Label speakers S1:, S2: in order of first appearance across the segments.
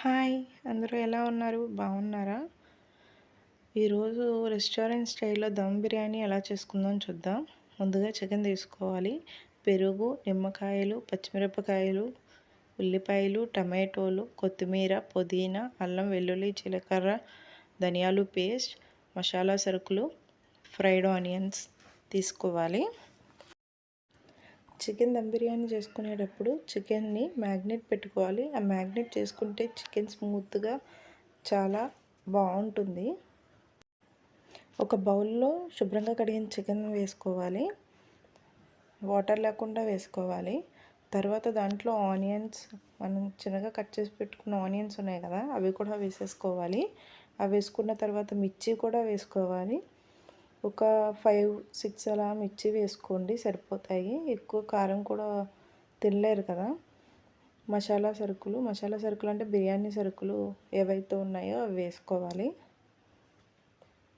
S1: Hi! అందరూ ఎలా ఉన్నారు? బాగున్నారా? ఈరోజు రెస్టారెంట్ స్టైల్‌లో దమ్ బిర్యానీ ఎలా చేసుకుందాం చూద్దాం. ముందుగా చికెన్ తీసుకోవాలి. పెరుగు, నిమ్మకాయలు, పచ్చిమిరపకాయలు, ఉల్లిపాయలు, టమాటోలు, కొత్తిమీర, పుదీనా, అల్లం వెల్లుల్లి, జీలకర్ర, ధనియాలు పేస్ట్, మసాలా సరుకులు, ఫ్రైడ్ ఆనియన్స్ తీసుకోవాలి. చికెన్ దమ్ బిర్యానీ చేసుకునేటప్పుడు చికెన్ని మ్యాగ్నేట్ పెట్టుకోవాలి. ఆ మ్యాగ్నేట్ చేసుకుంటే చికెన్ స్మూత్గా చాలా బాగుంటుంది. ఒక బౌల్లో శుభ్రంగా కడిగిన చికెన్ వేసుకోవాలి. వాటర్ లేకుండా వేసుకోవాలి. తర్వాత దాంట్లో ఆనియన్స్, మనం చిన్నగా కట్ చేసి పెట్టుకున్న ఆనియన్స్ ఉన్నాయి కదా, అవి కూడా వేసేసుకోవాలి. అవి వేసుకున్న తర్వాత మిర్చి కూడా వేసుకోవాలి. ఒక 5, 6 అలా మిర్చి వేసుకోండి, సరిపోతాయి. ఎక్కువ కారం కూడా తినలేరు కదా. మసాలా సరుకులు అంటే బిర్యానీ సరుకులు ఏవైతే ఉన్నాయో అవి వేసుకోవాలి.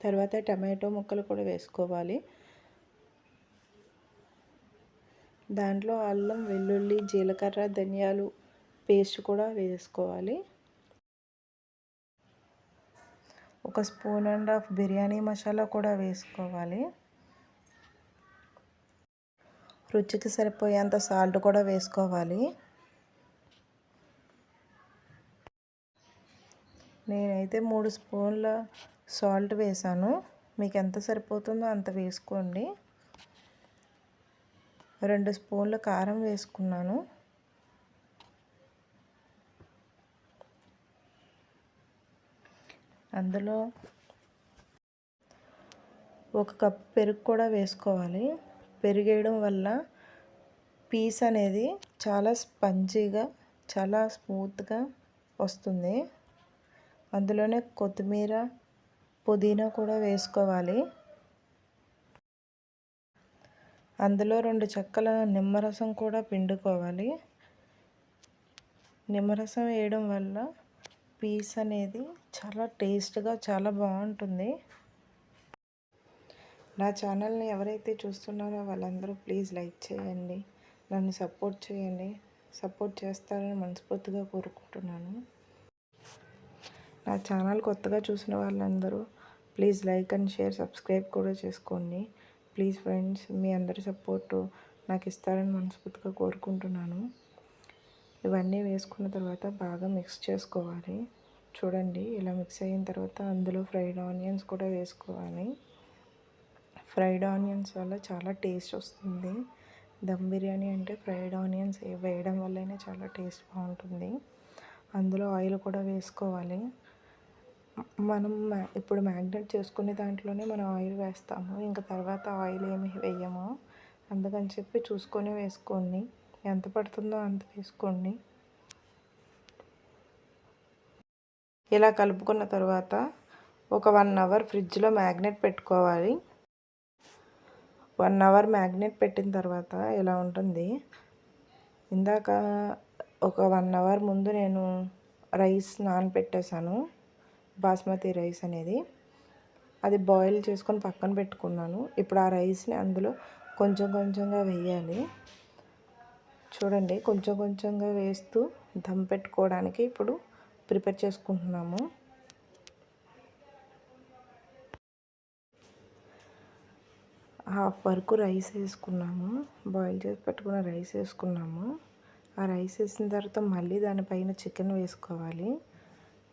S1: తర్వాత టమాటో ముక్కలు కూడా వేసుకోవాలి. దాంట్లో అల్లం వెల్లుల్లి జీలకర్ర ధనియాలు పేస్ట్ కూడా వేసుకోవాలి. 1.5 స్పూన్ బిర్యానీ మసాలా కూడా వేసుకోవాలి. రుచికి సరిపోయేంత సాల్ట్ కూడా వేసుకోవాలి. నేనైతే 3 స్పూన్ల సాల్ట్ వేసాను. మీకు ఎంత సరిపోతుందో అంత వేసుకోండి. 2 స్పూన్ల కారం వేసుకున్నాను. అందులో 1 కప్ పెరుగు కూడా వేసుకోవాలి. పెరుగు వేయడం వల్ల పీస్ అనేది చాలా స్పంజీగా, చాలా స్మూత్గా వస్తుంది. అందులోనే కొత్తిమీర, పుదీనా కూడా వేసుకోవాలి. అందులో 2 చెక్కల నిమ్మరసం కూడా పిండుకోవాలి. నిమ్మరసం వేయడం వల్ల పీస్ అనేది చాలా టేస్ట్గా చాలా బాగుంటుంది. నా ఛానల్ని ఎవరైతే చూస్తున్నారో వాళ్ళందరూ ప్లీజ్ లైక్ చేయండి, నన్ను సపోర్ట్ చేయండి. సపోర్ట్ చేస్తారని మనస్ఫూర్తిగా కోరుకుంటున్నాను. నా ఛానల్ కొత్తగా చూసిన వాళ్ళందరూ please like and share, subscribe కూడా చేసుకోండి. ప్లీజ్ ఫ్రెండ్స్, మీ అందరి సపోర్టు నాకు ఇస్తారని మనస్ఫూర్తిగా కోరుకుంటున్నాను. ఇవన్నీ వేసుకున్న తర్వాత బాగా మిక్స్ చేసుకోవాలి. చూడండి, ఇలా మిక్స్ అయిన తర్వాత అందులో ఫ్రైడ్ ఆనియన్స్ కూడా వేసుకోవాలి. ఫ్రైడ్ ఆనియన్స్ వల్ల చాలా టేస్ట్ వస్తుంది. దమ్ బిర్యానీ అంటే ఫ్రైడ్ ఆనియన్స్ వేయడం వల్లనే చాలా టేస్ట్ బాగుంటుంది. అందులో ఆయిల్ కూడా వేసుకోవాలి. మనం ఇప్పుడు మ్యాగ్నేట్ చేసుకునే దాంట్లోనే మనం ఆయిల్ వేస్తాము, ఇంకా తర్వాత ఆయిల్ ఏమి వేయము. అందుకని చెప్పి చూసుకొని వేసుకోండి. ఎంత పడుతుందో అంత వేసుకోండి. ఇలా కలుపుకున్న తర్వాత ఒక 1 అవర్ ఫ్రిడ్జ్లో మ్యాగ్నేట్ పెట్టుకోవాలి. 1 అవర్ మ్యాగ్నేట్ పెట్టిన తర్వాత ఇలా ఉంటుంది. ఇందాక ఒక 1 అవర్ ముందు నేను రైస్ నానబెట్టేశాను, బాస్మతి రైస్ అనేది. అది బాయిల్ చేసుకొని పక్కన పెట్టుకున్నాను. ఇప్పుడు ఆ రైస్ని అందులో కొంచెం కొంచెంగా వేయాలి. చూడండి, కొంచెం కొంచెంగా వేస్తూ దమ్ పెట్టుకోవడానికి ఇప్పుడు ప్రిపేర్ చేసుకుంటున్నాము. హాఫ్ వరకు రైస్ వేసుకున్నాము. బాయిల్ చేసి పెట్టుకున్న రైస్ వేసుకున్నాము. ఆ రైస్ వేసిన తర్వాత మళ్ళీ దానిపైన చికెన్ వేసుకోవాలి.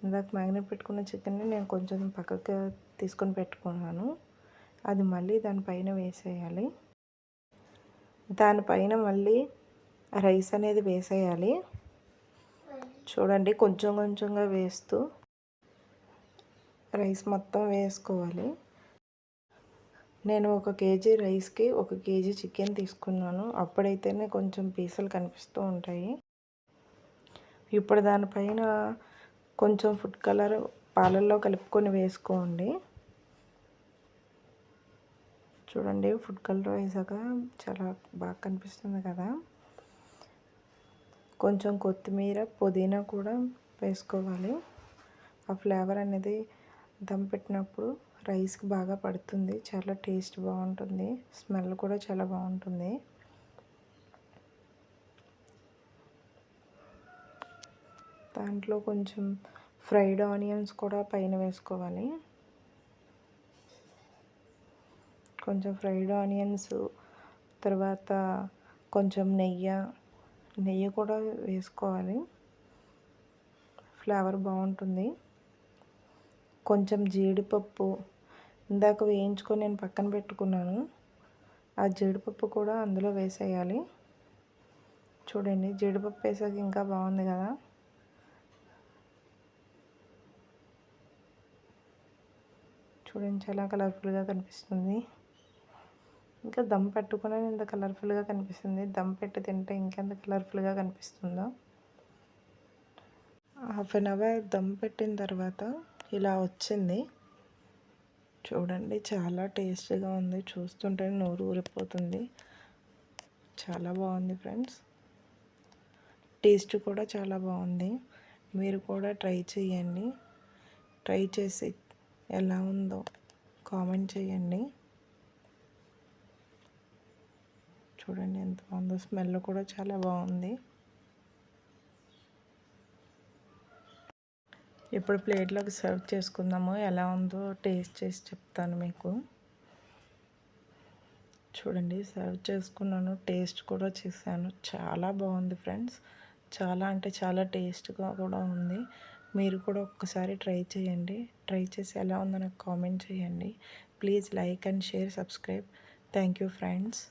S1: ఇందాక మ్యాగ్నేట్ పెట్టుకున్న చికెన్ని నేను కొంచెం పక్కకు తీసుకొని పెట్టుకున్నాను. అది మళ్ళీ దానిపైన వేసేయాలి. దానిపైన మళ్ళీ రైస్ అనేది వేసేయాలి. చూడండి, కొంచెం కొంచెంగా వేస్తూ రైస్ మొత్తం వేసుకోవాలి. నేను 1 కేజీ రైస్కి 1 కేజీ చికెన్ తీసుకున్నాను. అప్పుడైతేనే కొంచెం పీసులు కనిపిస్తూ ఉంటాయి. ఇప్పుడు దానిపైన కొంచెం ఫుడ్ కలర్ పాలల్లో కలుపుకొని వేసుకోండి. చూడండి, ఫుడ్ కలర్ వేసాక చాలా బాగా కనిపిస్తుంది కదా. కొంచెం కొత్తిమీర పుదీనా కూడా వేసుకోవాలి. ఆ ఫ్లేవర్ అనేది దమ్ పెట్టినప్పుడు రైస్కి బాగా పడుతుంది. చాలా టేస్ట్ బాగుంటుంది. స్మెల్ కూడా చాలా బాగుంటుంది. దాంట్లో కొంచెం ఫ్రైడ్ ఆనియన్స్ కూడా పైన వేసుకోవాలి. కొంచెం ఫ్రైడ్ ఆనియన్స్, తర్వాత కొంచెం నెయ్యి కూడా వేసుకోవాలి, ఫ్లేవర్ బాగుంటుంది. కొంచెం జీడిపప్పు ఇందాక వేయించుకొని నేను పక్కన పెట్టుకున్నాను, ఆ జీడిపప్పు కూడా అందులో వేసేయాలి. చూడండి, జీడిపప్పు వేసాక ఇంకా బాగుంది కదా. చూడండి, చాలా కలర్ఫుల్గా కనిపిస్తుంది. ఇంకా దమ్ పెట్టుకునే ఇంత కలర్ఫుల్గా కనిపిస్తుంది, దమ్ పెట్టి తింటే ఇంకెంత కలర్ఫుల్గా కనిపిస్తుందో. హాఫ్ అన్ అవర్ దమ్ పెట్టిన తర్వాత ఇలా వచ్చింది. చూడండి, చాలా టేస్టీగా ఉంది, చూస్తుంటే నోరు ఊరిపోతుంది. చాలా బాగుంది ఫ్రెండ్స్, టేస్ట్ కూడా చాలా బాగుంది. మీరు కూడా ట్రై చేయండి. ట్రై చేసి ఎలా ఉందో కామెంట్ చేయండి. చూడండి ఎంత బాగుందో, స్మెల్ కూడా చాలా బాగుంది. ఇప్పుడు ప్లేట్లోకి సర్వ్ చేసుకుందాము. ఎలా ఉందో టేస్ట్ చేసి చెప్తాను మీకు. చూడండి, సర్వ్ చేసుకున్నాను, టేస్ట్ కూడా చేశాను. చాలా బాగుంది ఫ్రెండ్స్, చాలా అంటే చాలా టేస్ట్గా కూడా ఉంది. మీరు కూడా ఒక్కసారి ట్రై చేయండి. ట్రై చేసి ఎలా ఉందో నాకు కామెంట్ చేయండి. Please like and share, subscribe. Thank you friends.